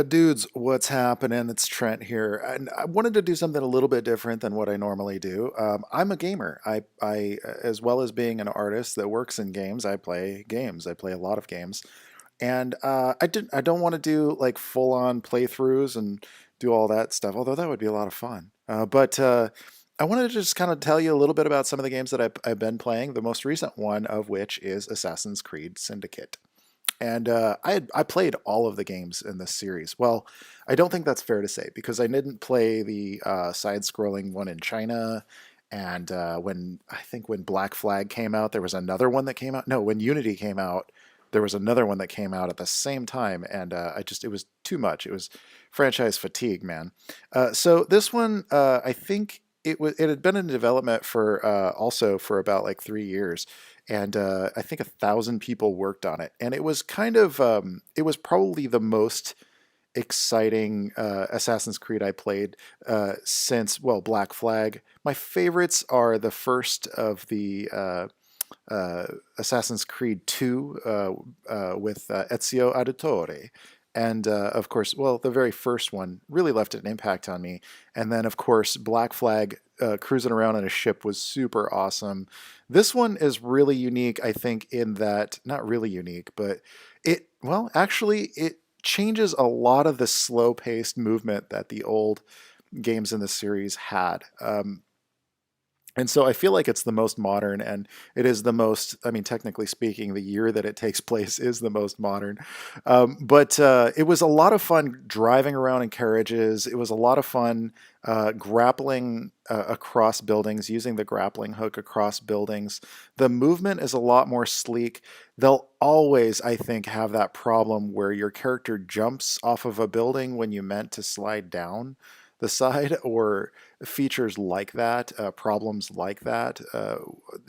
Dudes, what's happening? It's Trent here, and I wanted to do something a little bit different than what I normally do. I'm a gamer. As well as being an artist that works in games, I play games. I play a lot of games, and I don't want to do like full-on playthroughs and do all that stuff. Although that would be a lot of fun. But I wanted to just kind of tell you a little bit about some of the games that I've been playing. The most recent one of which is Assassin's Creed Syndicate. And I played all of the games in this series. Well, I don't think that's fair to say because I didn't play the side-scrolling one in China. And when I think when Black Flag came out, there was another one that came out. No, when Unity came out, there was another one that came out at the same time, and it was too much. It was franchise fatigue, man. So this one, I think it had been in development for also for about like 3 years, and I think 1,000 people worked on it, and it was kind of it was probably the most exciting Assassin's Creed I played since, well, Black Flag. My favorites are the first of the Assassin's Creed 2 with Ezio Auditore. And of course, well, the very first one really left an impact on me. And then, of course, Black Flag cruising around in a ship was super awesome. This one is really unique, I think, in that, not really unique, but well, actually, it changes a lot of the slow paced movement that the old games in the series had. And so I feel like it's the most modern, and it is the most, I mean, technically speaking, the year that it takes place is the most modern. But it was a lot of fun driving around in carriages. It was a lot of fun grappling across buildings, using the grappling hook across buildings. The movement is a lot more sleek. They'll always, I think, have that problem where your character jumps off of a building when you meant to slide down the side, or features like that, problems like that.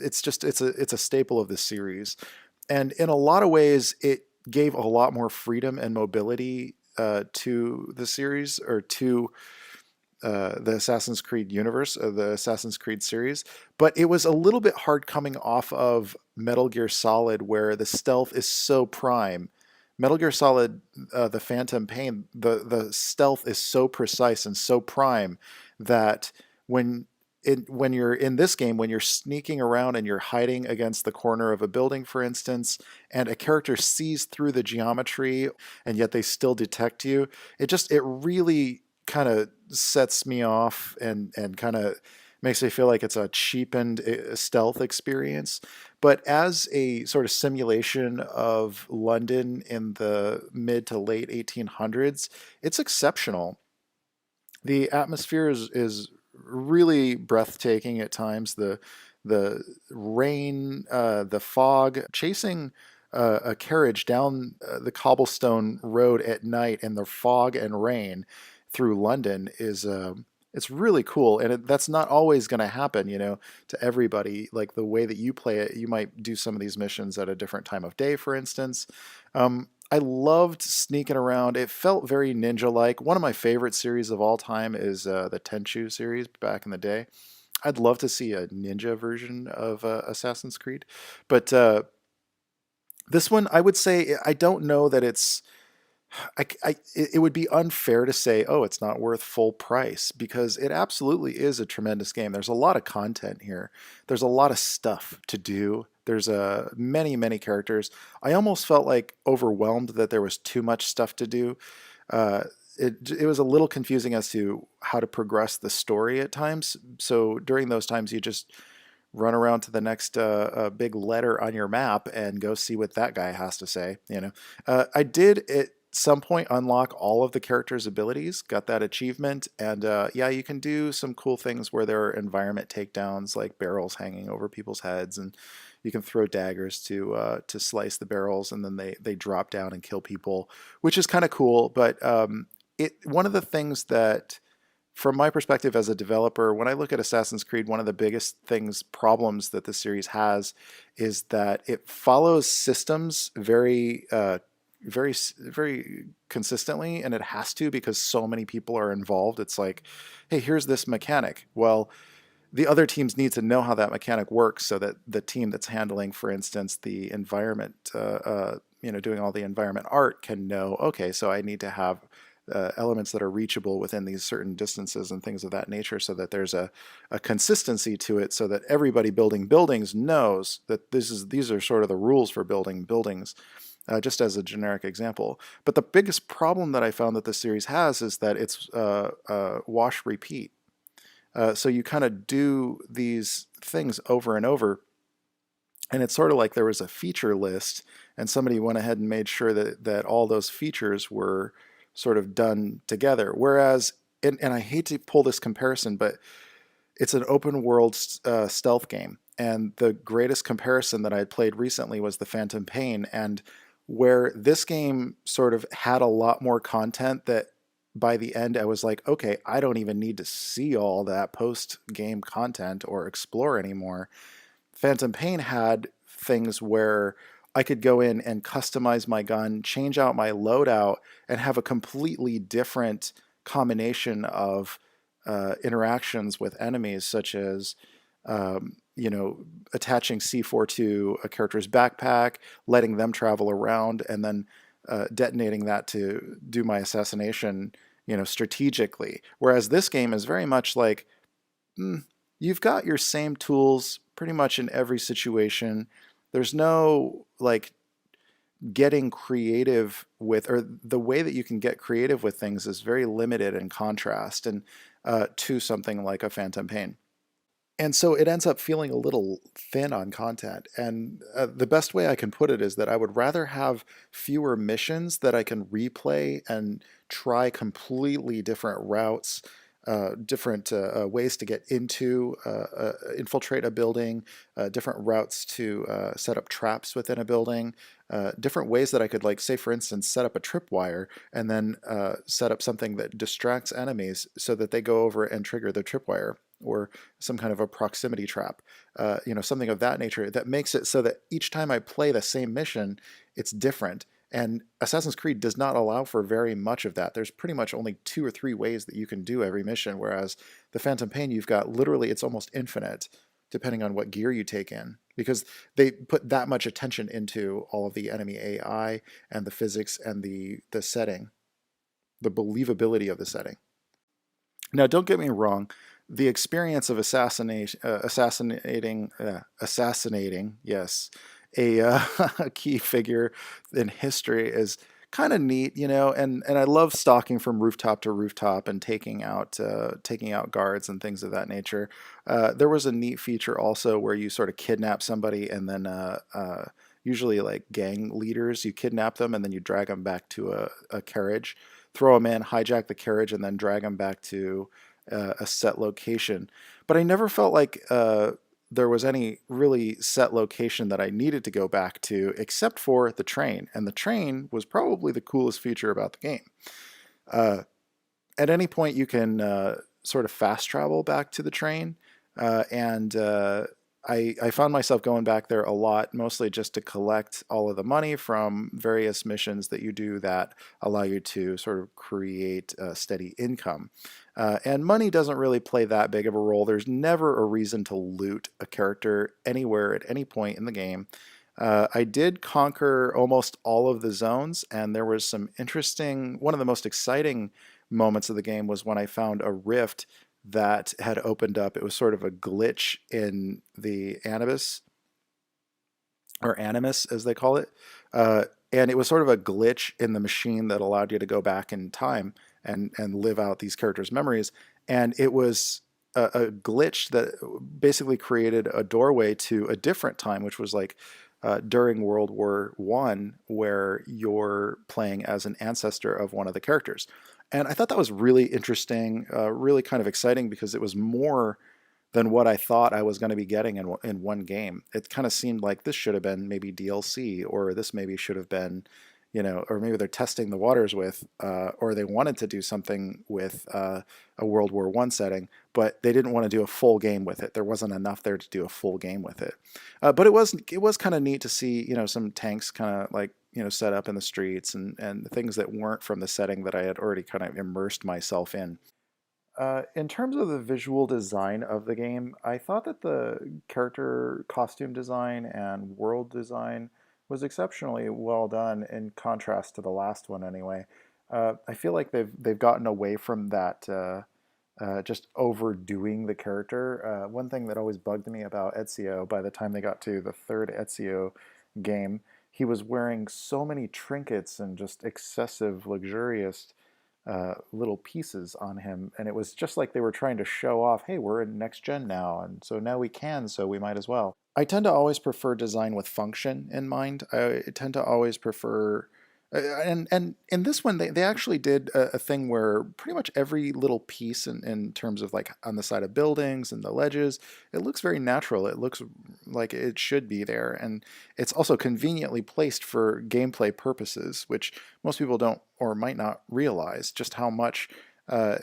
It's a staple of the series, and in a lot of ways, it gave a lot more freedom and mobility to the series, or to the Assassin's Creed universe, the Assassin's Creed series. But it was a little bit hard coming off of Metal Gear Solid, where the stealth is so prime. Metal Gear Solid, the Phantom Pain, the stealth is so precise and so prime that when when you're in this game, when you're sneaking around and you're hiding against the corner of a building, for instance, and a character sees through the geometry and yet they still detect you, it really kind of sets me off, and kind of makes me feel like it's a cheapened stealth experience. But as a sort of simulation of London in the mid to late 1800s, it's exceptional. The atmosphere is really breathtaking at times. The rain, the fog, chasing a carriage down the cobblestone road at night in the fog and rain through London is it's really cool, and that's not always going to happen, to everybody. Like the way that you play it, you might do some of these missions at a different time of day, for instance. I loved sneaking around. It felt very ninja-like. One of my favorite series of all time is the Tenchu series back in the day. I'd love to see a ninja version of Assassin's Creed, but this one, I would say, I don't know that it's it would be unfair to say, oh, it's not worth full price, because it absolutely is a tremendous game. There's a lot of content here. There's a lot of stuff to do. There's many, many characters. I almost felt like overwhelmed that there was too much stuff to do. Uh, it was a little confusing as to how to progress the story at times. So during those times, you just run around to the next big letter on your map and go see what that guy has to say. I did at some point unlock all of the characters' abilities, got that achievement, and yeah, you can do some cool things where there are environment takedowns, like barrels hanging over people's heads, and you can throw daggers to slice the barrels, and then they drop down and kill people, which is kind of cool. But it one of the things that, from my perspective as a developer, when I look at Assassin's Creed, one of the biggest problems that the series has is that it follows systems very consistently, and it has to, because so many people are involved. It's like, hey, here's this mechanic. Well, the other teams need to know how that mechanic works, so that the team that's handling, for instance, the environment, doing all the environment art, can know, okay, so I need to have elements that are reachable within these certain distances and things of that nature, so that there's a consistency to it, so that everybody building buildings knows that these are sort of the rules for building buildings, just as a generic example. But the biggest problem that I found that this series has is that it's wash repeat. So you kind of do these things over and over, and it's sort of like there was a feature list, and somebody went ahead and made sure that all those features were sort of done together. Whereas, and I hate to pull this comparison, but it's an open world stealth game. And the greatest comparison that I had played recently was the Phantom Pain, and where this game sort of had a lot more content that by the end I was like, okay, I don't even need to see all that post game content or explore anymore. Phantom Pain had things where I could go in and customize my gun, change out my loadout, and have a completely different combination of interactions with enemies, such as attaching C4 to a character's backpack, letting them travel around, and then detonating that to do my assassination, strategically. Whereas this game is very much like, you've got your same tools pretty much in every situation. There's no like getting creative with, or the way that you can get creative with things is very limited in contrast and to something like a Phantom Pain. And so it ends up feeling a little thin on content. And the best way I can put it is that I would rather have fewer missions that I can replay and try completely different routes, different ways to get into, infiltrate a building, different routes to set up traps within a building, different ways that I could, like, say, for instance, set up a tripwire and then set up something that distracts enemies so that they go over and trigger the tripwire, or some kind of a proximity trap, something of that nature that makes it so that each time I play the same mission, it's different. And Assassin's Creed does not allow for very much of that. There's pretty much only 2 or 3 ways that you can do every mission, whereas the Phantom Pain, you've got literally, it's almost infinite, depending on what gear you take in, because they put that much attention into all of the enemy AI and the physics and the setting, the believability of the setting. Now, don't get me wrong. The experience of assassinating, yes, a key figure in history is kind of neat, and I love stalking from rooftop to rooftop and taking out guards and things of that nature. There was a neat feature also where you sort of kidnap somebody, and then usually like gang leaders, you kidnap them and then you drag them back to a carriage, throw them in, hijack the carriage, and then drag them back to a set location. But I never felt like there was any really set location that I needed to go back to, except for the train. And the train was probably the coolest feature about the game. Uh, at any point, you can sort of fast travel back to the train. And I found myself going back there a lot, mostly just to collect all of the money from various missions that you do that allow you to sort of create a steady income. And money doesn't really play that big of a role. There's never a reason to loot a character anywhere at any point in the game. I did conquer almost all of the zones, and there was some interesting, one of the most exciting moments of the game was when I found a rift that had opened up. It was sort of a glitch in the Animus, or Animus as they call it. And it was sort of a glitch in the machine that allowed you to go back in time and live out these characters' memories. And it was a glitch that basically created a doorway to a different time, which was like during World War I, where you're playing as an ancestor of one of the characters. And I thought that was really interesting, really kind of exciting, because it was more than what I thought I was going to be getting in one game. It kind of seemed like this should have been maybe DLC, or this maybe should have been, or maybe they're testing the waters with, or they wanted to do something with a World War I setting, but they didn't want to do a full game with it. There wasn't enough there to do a full game with it. But it was kind of neat to see, some tanks kind of like, set up in the streets, and things that weren't from the setting that I had already kind of immersed myself in. In terms of the visual design of the game, I thought that the character costume design and world design was exceptionally well done, in contrast to the last one anyway. I feel like they've gotten away from that just overdoing the character. One thing that always bugged me about Ezio, by the time they got to the third Ezio game, he was wearing so many trinkets and just excessive, luxurious little pieces on him, and it was just like they were trying to show off, hey, we're in next gen now, and so now we can, so we might as well. I tend to always prefer design with function in mind. I tend to always prefer and in this one they actually did a thing where pretty much every little piece in terms of like on the side of buildings and the ledges, it looks very natural. It looks like it should be there, and it's also conveniently placed for gameplay purposes, which most people don't or might not realize just how much uh,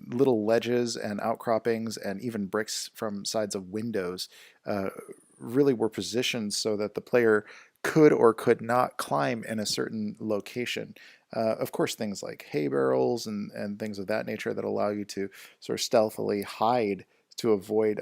little ledges and outcroppings and even bricks from sides of windows uh, really were positioned so that the player could or could not climb in a certain location. Of course, things like hay barrels and things of that nature that allow you to sort of stealthily hide to avoid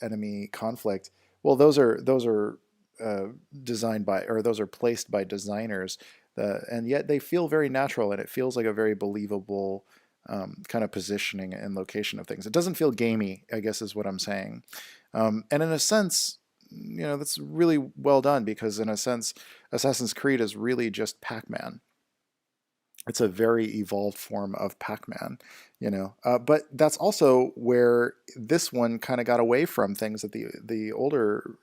enemy conflict. Well, those are uh, designed by, or those are placed by designers, and yet they feel very natural, and it feels like a very believable kind of positioning and location of things. It doesn't feel gamey, I guess is what I'm saying. And in a sense, that's really well done because in a sense, Assassin's Creed is really just Pac-Man. It's a very evolved form of Pac-Man. But that's also where this one kind of got away from things that the older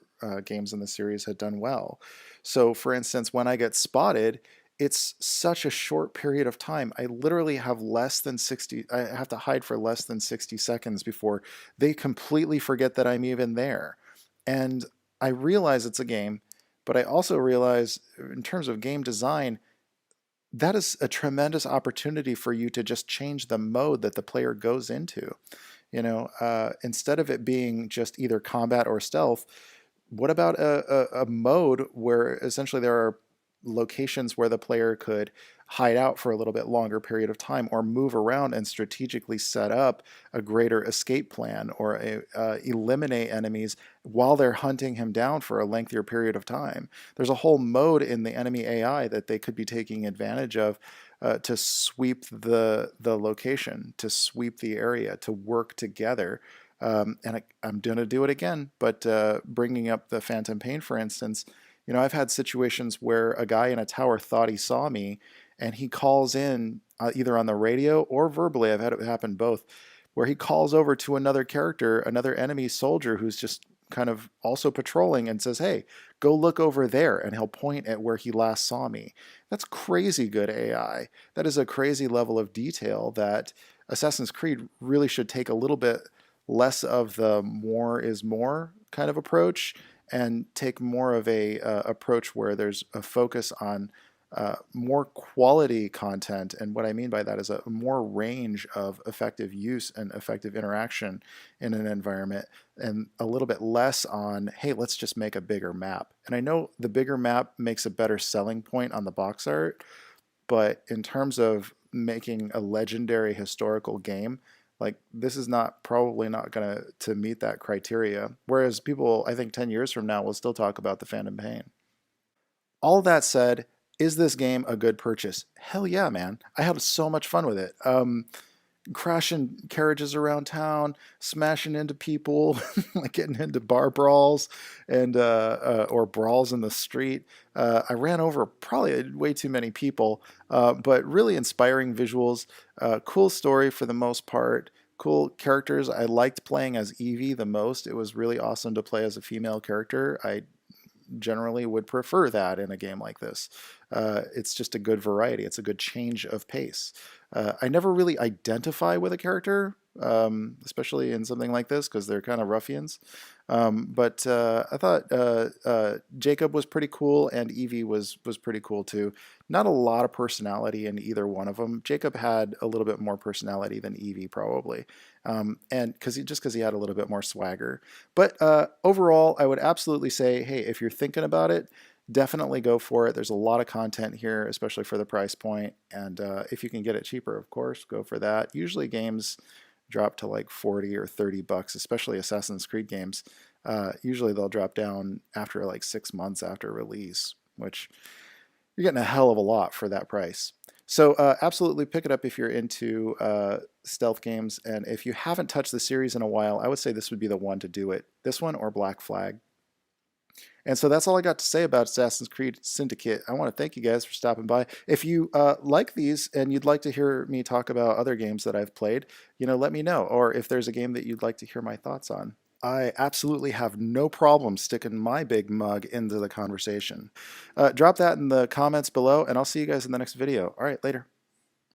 games in the series had done well. So, for instance, when I get spotted, it's such a short period of time. I literally have less than 60. I have to hide for less than 60 seconds before they completely forget that I'm even there. And I realize it's a game, but I also realize in terms of game design, that is a tremendous opportunity for you to just change the mode that the player goes into. Instead of it being just either combat or stealth, what about a mode where essentially there are locations where the player could hide out for a little bit longer period of time or move around and strategically set up a greater escape plan or eliminate enemies while they're hunting him down for a lengthier period of time? There's a whole mode in the enemy AI that they could be taking advantage of to sweep the location, to sweep the area, to work together. I'm going to do it again, but bringing up the Phantom Pain, for instance, I've had situations where a guy in a tower thought he saw me, and he calls in either on the radio or verbally. I've had it happen both, where he calls over to another character, another enemy soldier who's just kind of also patrolling, and says, "Hey, go look over there," and he'll point at where he last saw me. That's crazy good AI. That is a crazy level of detail that Assassin's Creed really should take a little bit less of the more is more kind of approach and take more of a approach where there's a focus on more quality content. And what I mean by that is a more range of effective use and effective interaction in an environment, and a little bit less on, hey, let's just make a bigger map. And I know the bigger map makes a better selling point on the box art, but in terms of making a legendary historical game, like this is not probably not going to meet that criteria. Whereas people, I think 10 years from now will still talk about the Phantom Pain. All that said, is this game a good purchase? Hell yeah, man. I had so much fun with it. Crashing carriages around town, smashing into people, like getting into bar brawls and or brawls in the street. I ran over probably way too many people, but really inspiring visuals, cool story for the most part. Cool characters. I liked playing as Evie the most. It was really awesome to play as a female character. I generally would prefer that in a game like this. It's just a good variety. It's a good change of pace. I never really identify with a character, especially in something like this, because they're kind of ruffians. But I thought Jacob was pretty cool, and Evie was pretty cool too. Not a lot of personality in either one of them. Jacob had a little bit more personality than Evie, probably, and because he had a little bit more swagger. But overall, I would absolutely say, hey, if you're thinking about it, definitely go for it. There's a lot of content here, especially for the price point. And if you can get it cheaper, of course, go for that. Usually games drop to like 40 or 30 bucks, especially Assassin's Creed games. Usually they'll drop down after like 6 months after release, which you're getting a hell of a lot for that price. So absolutely pick it up if you're into stealth games, and if you haven't touched the series in a while, I would say this would be the one to do it. This one or Black Flag. And so that's all I got to say about Assassin's Creed Syndicate. I want to thank you guys for stopping by. If you like these and you'd like to hear me talk about other games that I've played, let me know. Or if there's a game that you'd like to hear my thoughts on. I absolutely have no problem sticking my big mug into the conversation. Drop that in the comments below, and I'll see you guys in the next video. All right, later.